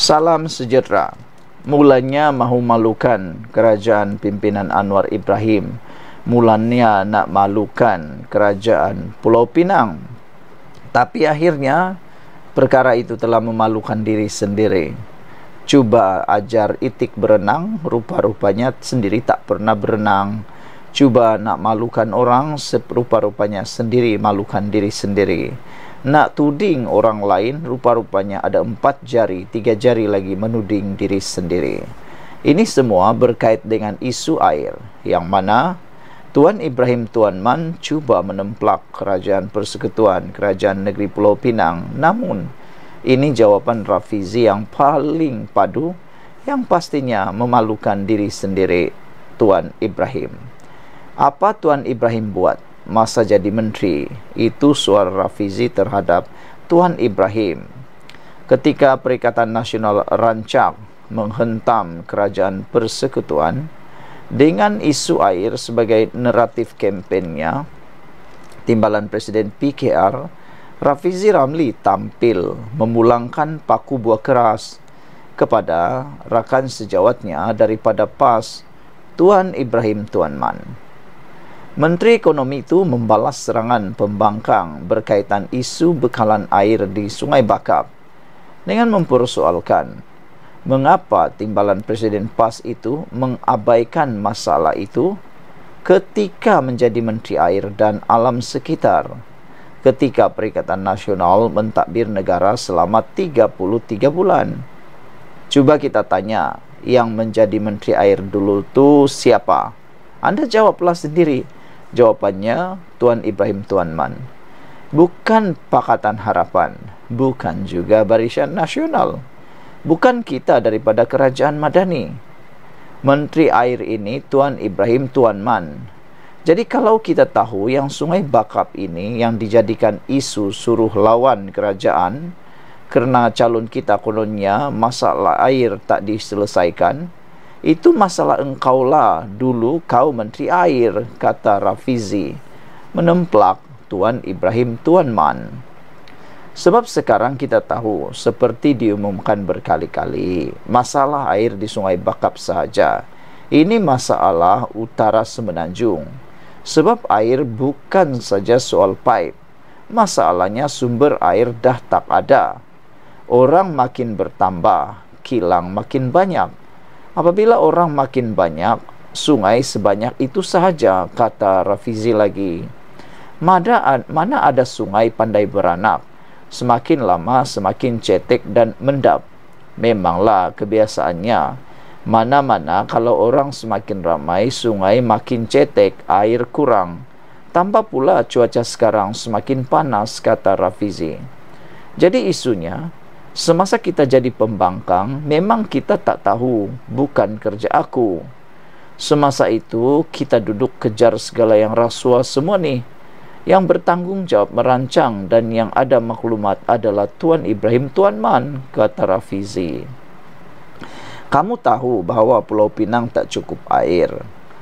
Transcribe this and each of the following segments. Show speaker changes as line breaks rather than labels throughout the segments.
Salam sejahtera. Mulanya mahu malukan kerajaan pimpinan Anwar Ibrahim. Mulanya nak malukan kerajaan Pulau Pinang. Tapi akhirnya perkara itu telah memalukan diri sendiri. Cuba ajar itik berenang, rupa-rupanya sendiri tak pernah berenang. Cuba nak malukan orang, rupa-rupanya sendiri malukan diri sendiri. Nak tuding orang lain, rupa-rupanya ada 4 jari, 3 jari lagi menuding diri sendiri. Ini semua berkait dengan isu air, yang mana Tuan Ibrahim Tuan Man cuba menemplak kerajaan persekutuan, kerajaan negeri Pulau Pinang. Namun, ini jawapan Rafizi yang paling padu, yang pastinya memalukan diri sendiri Tuan Ibrahim. Apa Tuan Ibrahim buat masa jadi menteri? Itu suara Rafizi terhadap Tuan Ibrahim. Ketika Perikatan Nasional rancak menghentam kerajaan persekutuan dengan isu air sebagai naratif kempennya, timbalan Presiden PKR, Rafizi Ramli tampil memulangkan paku buah keras kepada rakan sejawatnya daripada PAS, Tuan Ibrahim Tuan Man. Menteri Ekonomi itu membalas serangan pembangkang berkaitan isu bekalan air di Sungai Bakap dengan mempersoalkan mengapa timbalan Presiden PAS itu mengabaikan masalah itu ketika menjadi Menteri Air dan Alam Sekitar, ketika Perikatan Nasional mentadbir negara selama 33 bulan. Coba kita tanya, yang menjadi Menteri Air dulu tu siapa? Anda jawablah sendiri. Jawapannya Tuan Ibrahim Tuan Man. Bukan Pakatan Harapan, bukan juga Barisan Nasional, bukan kita daripada Kerajaan Madani. Menteri Air ini Tuan Ibrahim Tuan Man. Jadi kalau kita tahu yang Sungai Bakap ini yang dijadikan isu suruh lawan kerajaan kerana calon kita kononnya masalah air tak diselesaikan, itu masalah engkaulah dulu kau Menteri Air, kata Rafizi, menemplak Tuan Ibrahim Tuan Man. Sebab sekarang kita tahu, seperti diumumkan berkali-kali, masalah air di Sungai Bakap sahaja. Ini masalah utara Semenanjung. Sebab air bukan saja soal pipe. Masalahnya sumber air dah tak ada. Orang makin bertambah, kilang makin banyak. Apabila orang makin banyak, sungai sebanyak itu sahaja, kata Rafizi lagi. Mana ada sungai pandai beranak, semakin lama semakin cetek dan mendap. Memanglah kebiasaannya. Mana-mana kalau orang semakin ramai, sungai makin cetek, air kurang. Tambah pula cuaca sekarang semakin panas, kata Rafizi. Jadi isunya, semasa kita jadi pembangkang, memang kita tak tahu, bukan kerja aku. Semasa itu, kita duduk kejar segala yang rasuah semua ni. Yang bertanggung jawab merancang dan yang ada maklumat adalah Tuan Ibrahim Tuan Man, kata Rafizi. Kamu tahu bahawa Pulau Pinang tak cukup air.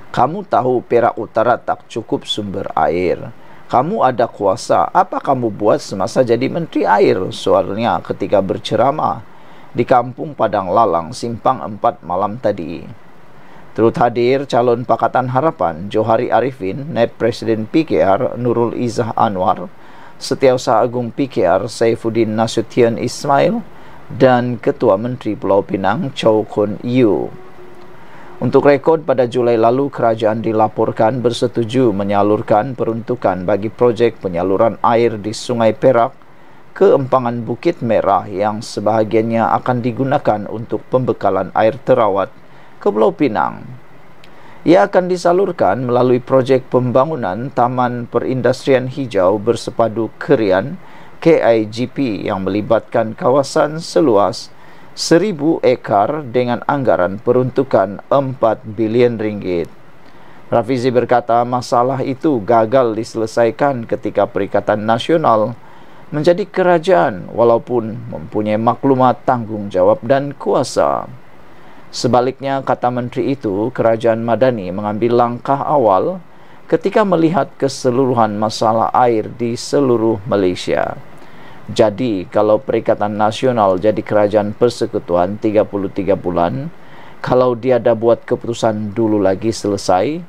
Kamu tahu Perak Utara tak cukup sumber air. Kamu ada kuasa, apa kamu buat semasa jadi Menteri Air? Soalnya ketika berceramah di Kampung Padang Lalang, Simpang 4 malam tadi. Turut hadir calon Pakatan Harapan Johari Arifin, Naib Presiden PKR Nurul Izzah Anwar, Setiausaha Agung PKR Saifuddin Nasution Ismail, dan Ketua Menteri Pulau Pinang Chow Kun Yew. Untuk rekod, pada Julai lalu kerajaan dilaporkan bersetuju menyalurkan peruntukan bagi projek penyaluran air di Sungai Perak ke empangan Bukit Merah yang sebahagiannya akan digunakan untuk pembekalan air terawat ke Pulau Pinang. Ia akan disalurkan melalui projek pembangunan Taman Perindustrian Hijau Bersepadu Kerian KIGP yang melibatkan kawasan seluas 1,000 ekar dengan anggaran peruntukan 4 bilion ringgit. Rafizi berkata masalah itu gagal diselesaikan ketika Perikatan Nasional menjadi kerajaan walaupun mempunyai maklumat, tanggung jawab dan kuasa. Sebaliknya, kata menteri itu, Kerajaan Madani mengambil langkah awal ketika melihat keseluruhan masalah air di seluruh Malaysia. Jadi kalau Perikatan Nasional jadi kerajaan persekutuan 33 bulan, kalau dia dah buat keputusan dulu lagi selesai,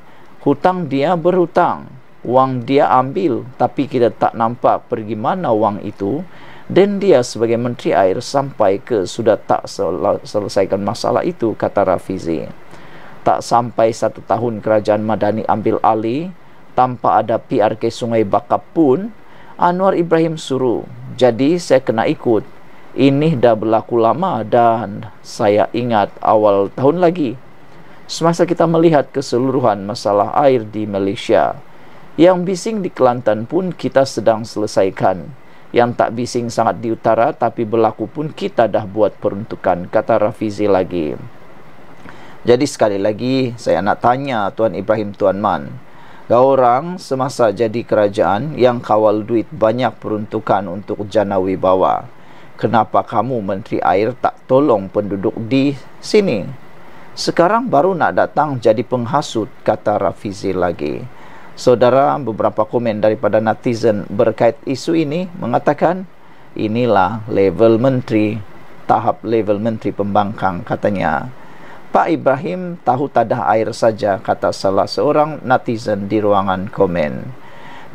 hutang dia berhutang, wang dia ambil, tapi kita tak nampak pergi mana wang itu, dan dia sebagai Menteri Air sampai ke sudah tak selesaikan masalah itu, kata Rafizi. Tak sampai 1 tahun kerajaan Madani ambil alih, tanpa ada PRK Sungai Bakap pun, Anwar Ibrahim suruh. Jadi saya kena ikut. Ini dah berlaku lama dan saya ingat awal tahun lagi, semasa kita melihat keseluruhan masalah air di Malaysia. Yang bising di Kelantan pun kita sedang selesaikan. Yang tak bising sangat di utara tapi berlaku pun kita dah buat peruntukan, kata Rafizi lagi. Jadi sekali lagi saya nak tanya Tuan Ibrahim Tuan Man, kau orang semasa jadi kerajaan yang kawal duit banyak peruntukan untuk jana wibawa, kenapa kamu Menteri Air tak tolong penduduk di sini? Sekarang baru nak datang jadi penghasut, kata Rafizi lagi. Saudara, beberapa komen daripada netizen berkait isu ini mengatakan, inilah level menteri, tahap level menteri pembangkang, katanya. Pak Ibrahim tahu tadah air saja, kata salah seorang netizen di ruangan komen.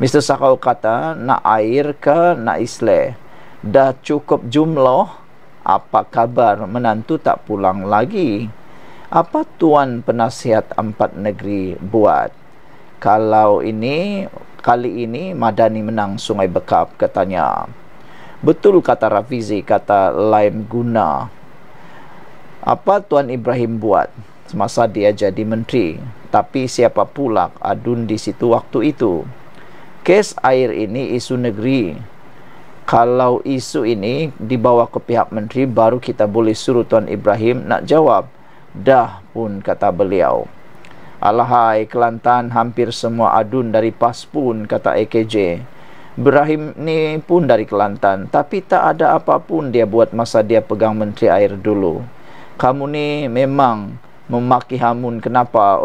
Mr. Sakau kata, nak air ke nak isleh? Dah cukup jumlah, apa kabar menantu tak pulang lagi? Apa Tuan Penasihat Empat Negeri buat? Kalau ini, kali ini Madani menang Sungai Bekap, katanya. Betul, kata Rafizi, kata Laim Guna. Apa Tuan Ibrahim buat semasa dia jadi menteri? Tapi siapa pula adun di situ waktu itu? Kes air ini isu negeri. Kalau isu ini dibawa ke pihak menteri, baru kita boleh suruh Tuan Ibrahim nak jawab. Dah pun, kata beliau. Alahai Kelantan, hampir semua adun dari PAS pun, kata AKJ. Ibrahim ni pun dari Kelantan, tapi tak ada apa pun dia buat masa dia pegang Menteri Air dulu. Kamu ni memang memaki hamun, kenapa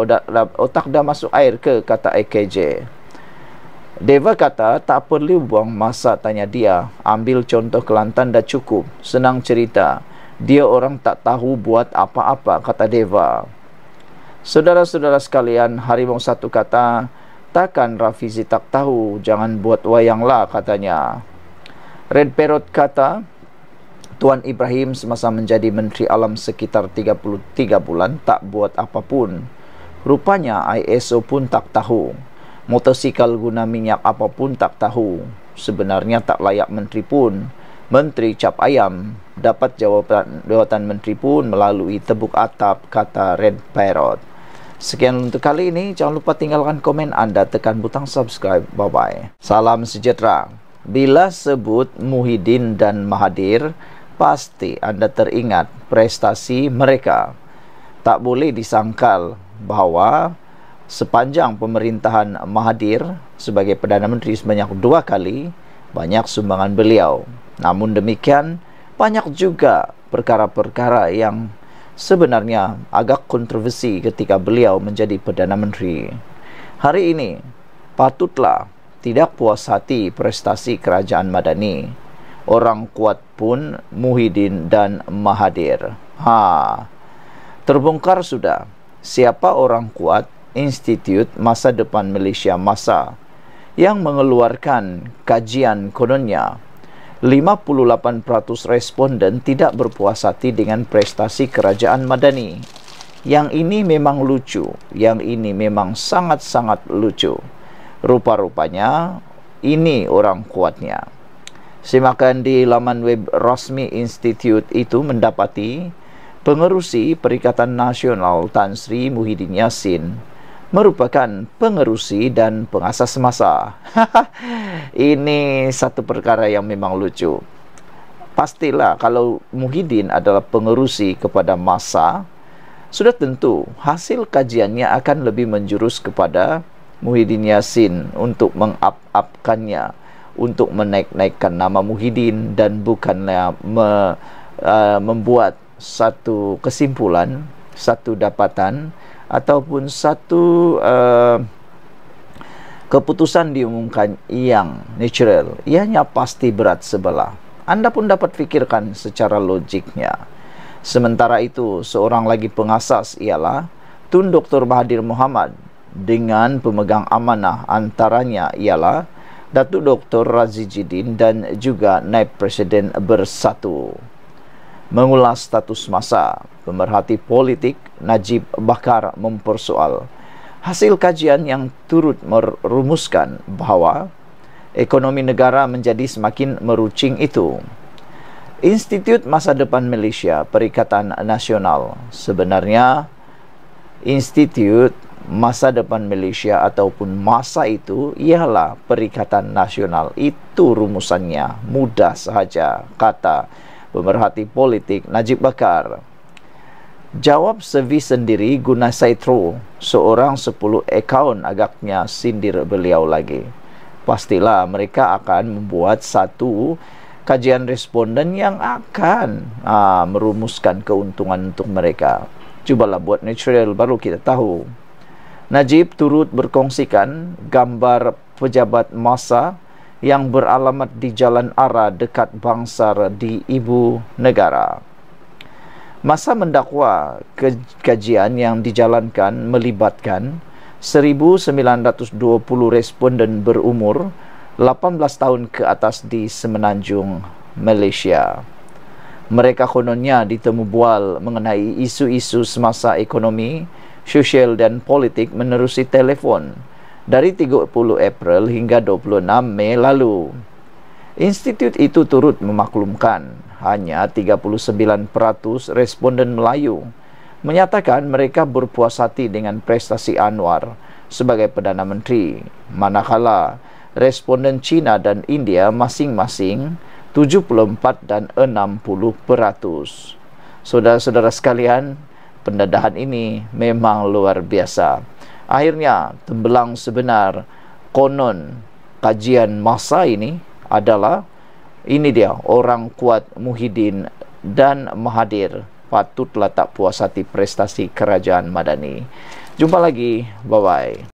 otak dah masuk air ke, kata AKJ. Deva kata tak perlu buang masa, tanya dia. Ambil contoh Kelantan dah cukup, senang cerita. Dia orang tak tahu buat apa-apa, kata Deva. Saudara-saudara sekalian, Harimau Satu kata, takkan Rafizi tak tahu, jangan buat wayang lah, katanya. Red Parrot kata, Tuan Ibrahim semasa menjadi Menteri Alam sekitar 33 bulan tak buat apapun. Rupanya ISO pun tak tahu. Motosikal guna minyak apapun tak tahu. Sebenarnya tak layak menteri pun. Menteri cap ayam. Dapat jawatan menteri pun melalui tebuk atap, kata Red Parrot. Sekian untuk kali ini. Jangan lupa tinggalkan komen anda, tekan butang subscribe. Bye-bye. Salam sejahtera. Bila sebut Muhyiddin dan Mahathir, pasti anda teringat prestasi mereka. Tak boleh disangkal bahawa sepanjang pemerintahan Mahathir sebagai Perdana Menteri sebanyak 2 kali, banyak sumbangan beliau. Namun demikian, banyak juga perkara-perkara yang sebenarnya agak kontroversi ketika beliau menjadi Perdana Menteri. Hari ini, patutlah tidak puas hati prestasi kerajaan Madani. Orang kuat pun Muhyiddin dan Mahathir. Terbongkar sudah siapa orang kuat Institut Masa Depan Malaysia MASA yang mengeluarkan kajian kononnya 58% responden tidak berpuas hati dengan prestasi kerajaan Madani. Yang ini memang lucu, yang ini memang sangat-sangat lucu. Rupa-rupanya ini orang kuatnya. Simakan di laman web rasmi institut itu mendapati pengerusi Perikatan Nasional Tan Sri Muhyiddin Yassin merupakan pengerusi dan pengasas MASA. Ini satu perkara yang memang lucu. Pastilah kalau Muhyiddin adalah pengerusi kepada MASA, sudah tentu hasil kajiannya akan lebih menjurus kepada Muhyiddin Yassin untuk mengap-apkannya, untuk menaik-naikkan nama Muhyiddin dan bukanlah membuat satu kesimpulan, satu dapatan ataupun satu keputusan diumumkan yang natural. Ianya pasti berat sebelah. Anda pun dapat fikirkan secara logiknya. Sementara itu, seorang lagi pengasas ialah Tun Dr. Mahathir Mohamad dengan pemegang amanah antaranya ialah Datuk Dr. Razidin dan juga Naib Presiden Bersatu. Mengulas status masa, pemerhati politik Najib Bakar mempersoal hasil kajian yang turut merumuskan bahawa ekonomi negara menjadi semakin merucing itu. Institut Masa Depan Malaysia Perikatan Nasional, sebenarnya Institut Masa Depan Malaysia ataupun MASA itu ialah Perikatan Nasional. Itu rumusannya, mudah sahaja, kata pemerhati politik Najib Bakar. Jawab servis sendiri guna Saitro, seorang 10 akaun agaknya, sindir beliau lagi. Pastilah mereka akan membuat satu kajian responden yang akan merumuskan keuntungan untuk mereka. Cubalah buat natural, baru kita tahu. Najib turut berkongsikan gambar pejabat MASA yang beralamat di Jalan Ara dekat Bangsar di Ibu Negara. MASA mendakwa kajian yang dijalankan melibatkan 1,920 responden berumur 18 tahun ke atas di Semenanjung Malaysia. Mereka kononnya ditemu bual mengenai isu-isu semasa ekonomi, sosial dan politik menerusi telefon dari 30 April hingga 26 Mei lalu. Institut itu turut memaklumkan hanya 39% responden Melayu menyatakan mereka berpuas hati dengan prestasi Anwar sebagai Perdana Menteri, manakala responden China dan India masing-masing 74 dan 60%. Saudara-saudara sekalian, pendedahan ini memang luar biasa. Akhirnya, tembelang sebenar konon kajian MASA ini adalah ini dia, orang kuat Muhyiddin dan Mahathir patutlah tak puas hati prestasi kerajaan Madani. Jumpa lagi, bye-bye.